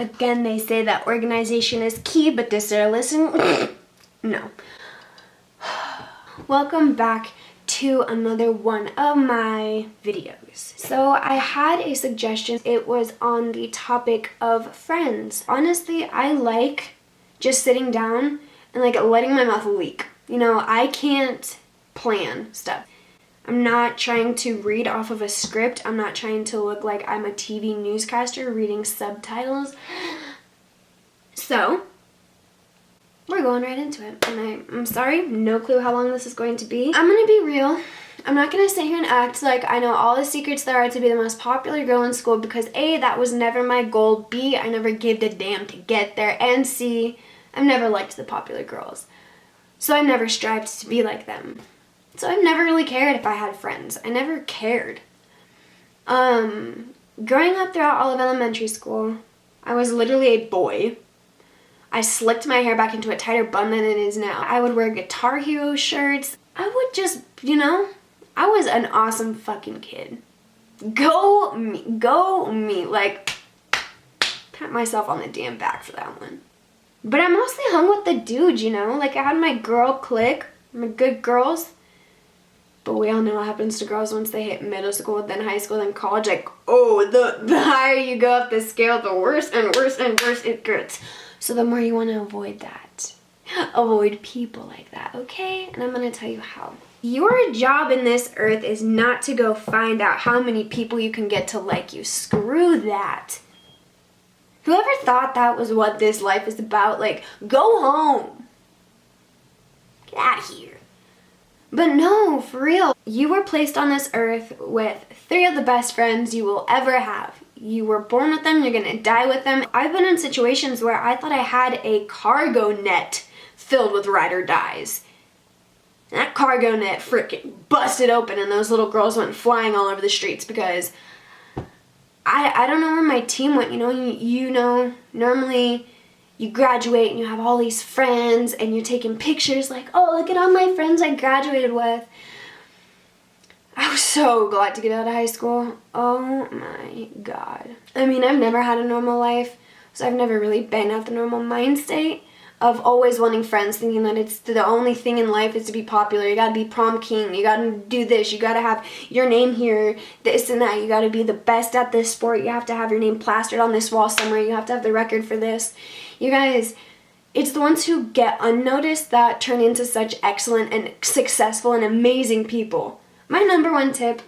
Again, they say that organization is key, but this they're listening. No. Welcome back to another one of my videos. So I had a suggestion. It was on the topic of friends. Honestly, I like just sitting down and like letting my mouth leak. You know, I can't plan stuff. I'm not trying to read off of a script. I'm not trying to look like I'm a TV newscaster reading subtitles. So, we're going right into it. And I'm sorry, no clue how long this is going to be. I'm gonna be real. I'm not gonna sit here and act like I know all the secrets there are to be the most popular girl in school, because A, that was never my goal. B, I never gave a damn to get there. And C, I've never liked the popular girls. So I've never strived to be like them. So I've never really cared if I had friends. I never cared. Growing up throughout all of elementary school, I was literally a boy. I slicked my hair back into a tighter bun than it is now. I would wear Guitar Hero shirts. I would just, you know, I was an awesome fucking kid. Go me, go me. Like, pat myself on the damn back for that one. But I mostly hung with the dudes, you know? Like, I had my girl clique, my good girls. But we all know what happens to girls once they hit middle school, then high school, then college. Like, oh, the higher you go up the scale, the worse and worse and worse it gets. So the more you want to avoid that. Avoid people like that, okay? And I'm going to tell you how. Your job in this earth is not to go find out how many people you can get to like you. Screw that. Whoever thought that was what this life is about, like, go home. Get out of here. But no, for real, you were placed on this earth with 3 of the best friends you will ever have. You were born with them, you're gonna die with them. I've been in situations where I thought I had a cargo net filled with ride or dies. And that cargo net freaking busted open and those little girls went flying all over the streets because I don't know where my team went. You know, normally you graduate and you have all these friends and you're taking pictures like, oh, look at all my friends I graduated with. I was so glad to get out of high school. Oh my God. I mean, I've never had a normal life, so I've never really been at the normal mind state of always wanting friends, thinking that it's the only thing in life is to be popular. You gotta be prom king, you gotta do this, you gotta have your name here, this and that, you gotta be the best at this sport, you have to have your name plastered on this wall somewhere, you have to have the record for this. You guys, it's the ones who get unnoticed that turn into such excellent and successful and amazing people. My number one tip,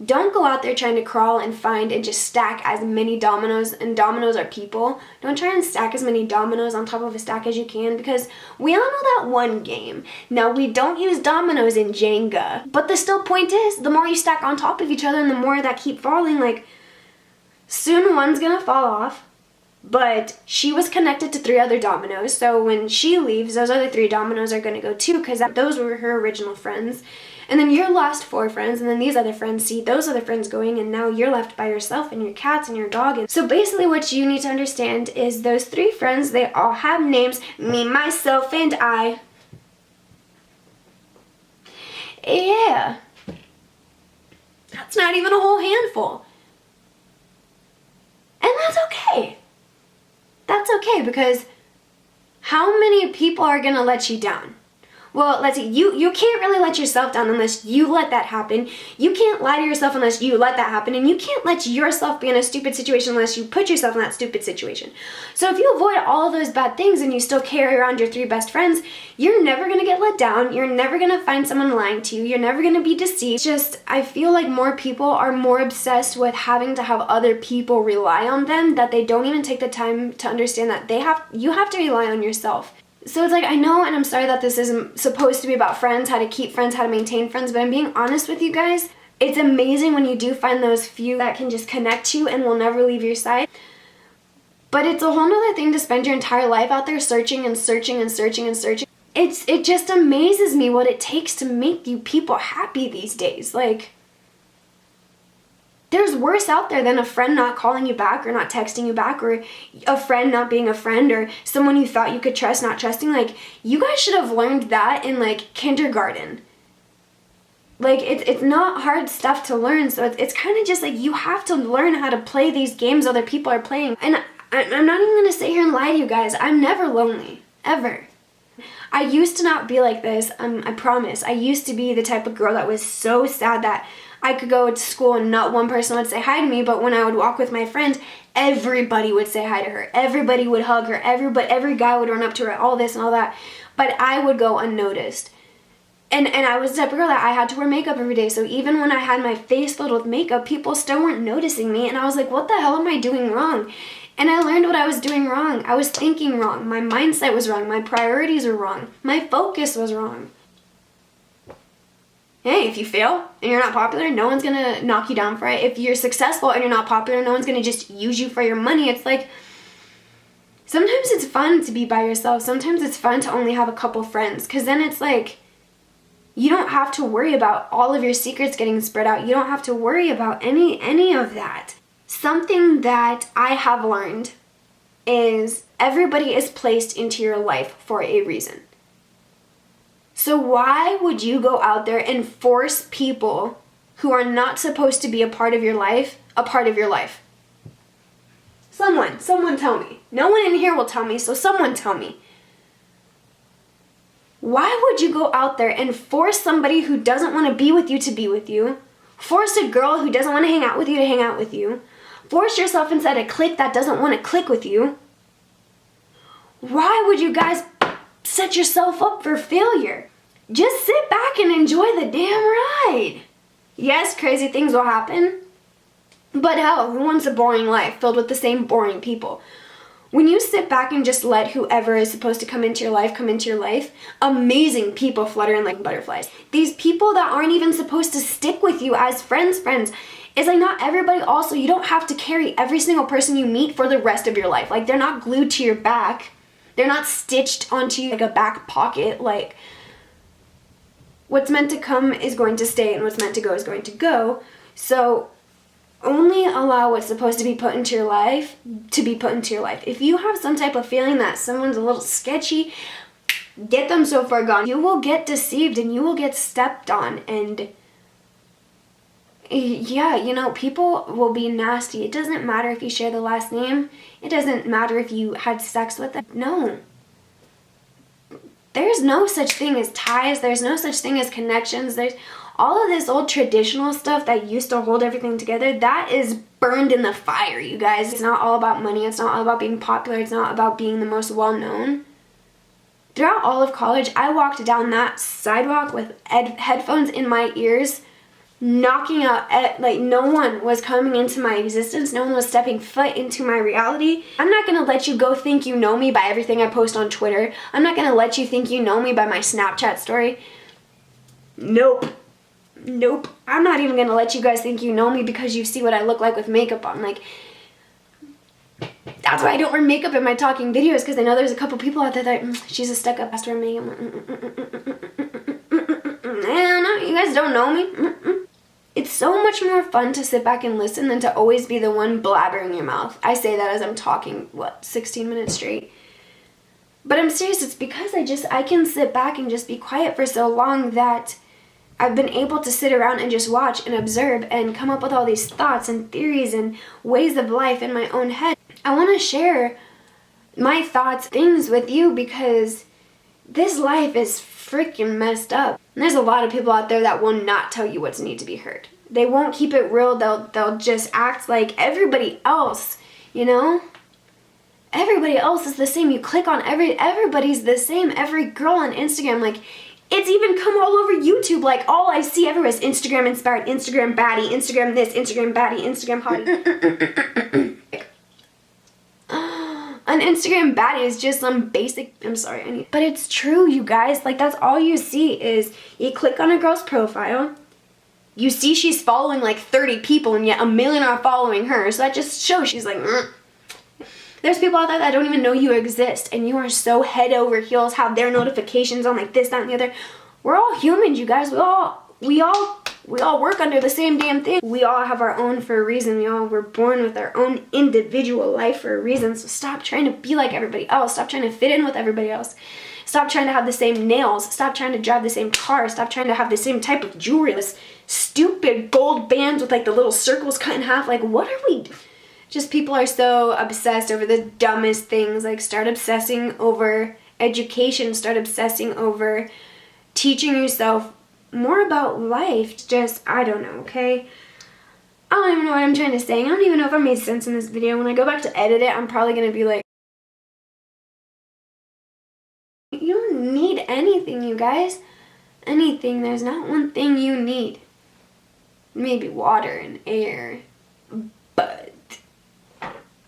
don't go out there trying to crawl and find and just stack as many dominoes, and dominoes are people. Don't try and stack as many dominoes on top of a stack as you can, because we all know that one game. Now, we don't use dominoes in Jenga, but the still point is, the more you stack on top of each other and the more that keep falling, like, soon one's gonna fall off. But she was connected to 3 other dominoes, so when she leaves, those other 3 dominoes are gonna go too, because those were her original friends. And then you're lost 4 friends, and then these other friends see those other friends going, and now you're left by yourself and your cats and your dog. And so basically what you need to understand is those 3 friends, they all have names, me, myself, and I. Yeah. That's not even a whole handful. And that's okay. That's okay, because how many people are gonna let you down? Well, let's see, you can't really let yourself down unless you let that happen. You can't lie to yourself unless you let that happen. And you can't let yourself be in a stupid situation unless you put yourself in that stupid situation. So if you avoid all of those bad things and you still carry around your 3 best friends, you're never going to get let down. You're never going to find someone lying to you. You're never going to be deceived. It's just, I feel like more people are more obsessed with having to have other people rely on them, that they don't even take the time to understand that you have to rely on yourself. So it's like, I know, and I'm sorry that this isn't supposed to be about friends, how to keep friends, how to maintain friends, but I'm being honest with you guys. It's amazing when you do find those few that can just connect you and will never leave your side. But it's a whole nother thing to spend your entire life out there searching and searching and searching and searching. It just amazes me what it takes to make you people happy these days. Like, there's worse out there than a friend not calling you back or not texting you back, or a friend not being a friend, or someone you thought you could trust not trusting. Like, you guys should have learned that in, like, kindergarten. Like, it's not hard stuff to learn, so it's kind of just like you have to learn how to play these games other people are playing. And I'm not even gonna sit here and lie to you guys. I'm never lonely, ever. I used to not be like this, I promise. I used to be the type of girl that was so sad that I could go to school and not one person would say hi to me, but when I would walk with my friends, everybody would say hi to her. Everybody would hug her. Every guy would run up to her, all this and all that. But I would go unnoticed. And I was the type of girl that I had to wear makeup every day. So even when I had my face filled with makeup, people still weren't noticing me. And I was like, what the hell am I doing wrong? And I learned what I was doing wrong. I was thinking wrong. My mindset was wrong. My priorities were wrong. My focus was wrong. Hey, if you fail and you're not popular, no one's gonna knock you down for it. If you're successful and you're not popular, no one's gonna just use you for your money. It's like, sometimes it's fun to be by yourself. Sometimes it's fun to only have a couple friends, because then it's like, you don't have to worry about all of your secrets getting spread out. You don't have to worry about any of that. Something that I have learned is everybody is placed into your life for a reason. So why would you go out there and force people who are not supposed to be a part of your life, a part of your life? Someone tell me. No one in here will tell me, so someone tell me. Why would you go out there and force somebody who doesn't want to be with you to be with you? Force a girl who doesn't want to hang out with you to hang out with you? Force yourself inside a clique that doesn't want to click with you? Why would you guys set yourself up for failure? Just sit back and enjoy the damn ride. Yes, crazy things will happen. But hell, who wants a boring life filled with the same boring people? When you sit back and just let whoever is supposed to come into your life, amazing people flutter in like butterflies. These people that aren't even supposed to stick with you as friends, it's like not everybody also, you don't have to carry every single person you meet for the rest of your life. Like, they're not glued to your back. They're not stitched onto you like a back pocket. Like, what's meant to come is going to stay, and what's meant to go is going to go. So only allow what's supposed to be put into your life to be put into your life. If you have some type of feeling that someone's a little sketchy, get them so far gone. You will get deceived and you will get stepped on, and yeah, you know, people will be nasty. It doesn't matter if you share the last name. It doesn't matter if you had sex with them. No. There's no such thing as ties. There's no such thing as connections. There's all of this old traditional stuff that used to hold everything together. That is burned in the fire, you guys. It's not all about money. It's not all about being popular. It's not about being the most well-known. Throughout all of college, I walked down that sidewalk with headphones in my ears, knocking out, like, no one was coming into my existence. No one was stepping foot into my reality. I'm not gonna let you go think you know me by everything I post on Twitter. I'm not gonna let you think you know me by my Snapchat story. Nope. I'm not even gonna let you guys think you know me because you see what I look like with makeup on. Like, that's why I don't wear makeup in my talking videos, because I know there's a couple people out there that, she's a stuck-up, has to wear makeup. No, you guys don't know me. It's so much more fun to sit back and listen than to always be the one blabbering your mouth. I say that as I'm talking, 16 minutes straight. But I'm serious, it's because I can sit back and just be quiet for so long that I've been able to sit around and just watch and observe and come up with all these thoughts and theories and ways of life in my own head. I want to share my thoughts, things with you, because this life is freaking messed up. And there's a lot of people out there that will not tell you what's need to be heard. They won't keep it real. They'll just act like everybody else, you know? Everybody else is the same. You click on everybody's the same. Every girl on Instagram, like, it's even come all over YouTube. Like, all I see everywhere is Instagram inspired, Instagram baddie, Instagram this, Instagram baddie, Instagram hottie. An Instagram baddie is just some basic, but it's true, you guys. Like, that's all you see is you click on a girl's profile, you see she's following like 30 people, and yet 1 million are following her. So that just shows she's like, There's people out there that don't even know you exist, and you are so head over heels, have their notifications on, like this, that, and the other. We're all humans, you guys. We all work under the same damn thing. We all have our own for a reason. We all were born with our own individual life for a reason. So stop trying to be like everybody else. Stop trying to fit in with everybody else. Stop trying to have the same nails. Stop trying to drive the same car. Stop trying to have the same type of jewelry. This stupid gold bands with like the little circles cut in half. Like, what are we? Just people are so obsessed over the dumbest things. Like, start obsessing over education, start obsessing over teaching yourself more about life. Just, I don't know, okay? I don't even know what I'm trying to say. I don't even know if I made sense in this video. When I go back to edit it, I'm probably going to be like, you don't need anything, you guys. Anything. There's not one thing you need. Maybe water and air. But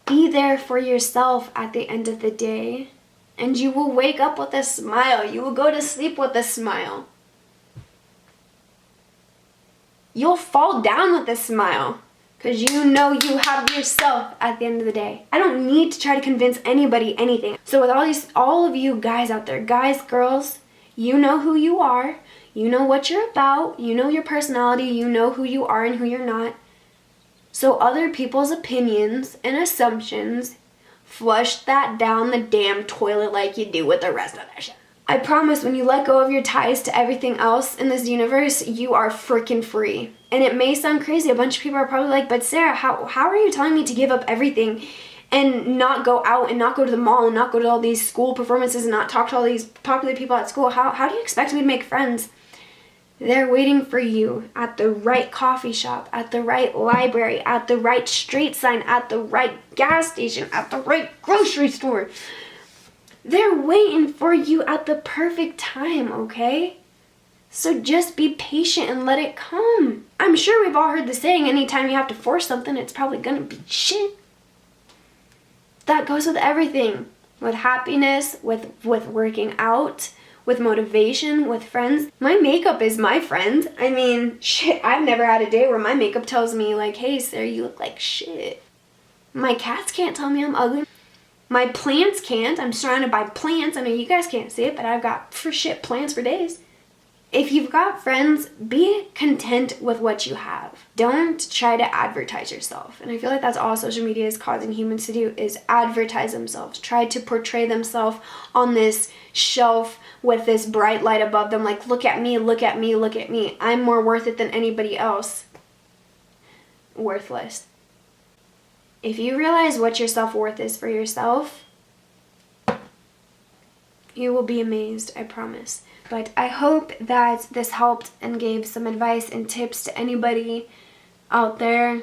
be there for yourself at the end of the day. And you will wake up with a smile. You will go to sleep with a smile. You'll fall down with a smile. Because you know you have yourself at the end of the day. I don't need to try to convince anybody anything. So with all of you guys out there, guys, girls, you know who you are. You know what you're about. You know your personality. You know who you are and who you're not. So other people's opinions and assumptions, flush that down the damn toilet like you do with the rest of that shit. I promise when you let go of your ties to everything else in this universe, you are freaking free. And it may sound crazy. A bunch of people are probably like, but Sarah, how are you telling me to give up everything and not go out and not go to the mall and not go to all these school performances and not talk to all these popular people at school? How do you expect me to make friends? They're waiting for you at the right coffee shop, at the right library, at the right street sign, at the right gas station, at the right grocery store. They're waiting for you at the perfect time, okay? So just be patient and let it come. I'm sure we've all heard the saying, anytime you have to force something, it's probably gonna be shit. That goes with everything. With happiness, with working out, with motivation, with friends. My makeup is my friend. I mean, shit, I've never had a day where my makeup tells me like, hey, Sarah, you look like shit. My cats can't tell me I'm ugly. My plants can't. I'm surrounded by plants. I know you guys can't see it, but I've got for shit plants for days. If you've got friends, be content with what you have. Don't try to advertise yourself. And I feel like that's all social media is causing humans to do, is advertise themselves. Try to portray themselves on this shelf with this bright light above them. Like, look at me, look at me, look at me. I'm more worth it than anybody else. Worthless. If you realize what your self-worth is for yourself, you will be amazed, I promise. But I hope that this helped and gave some advice and tips to anybody out there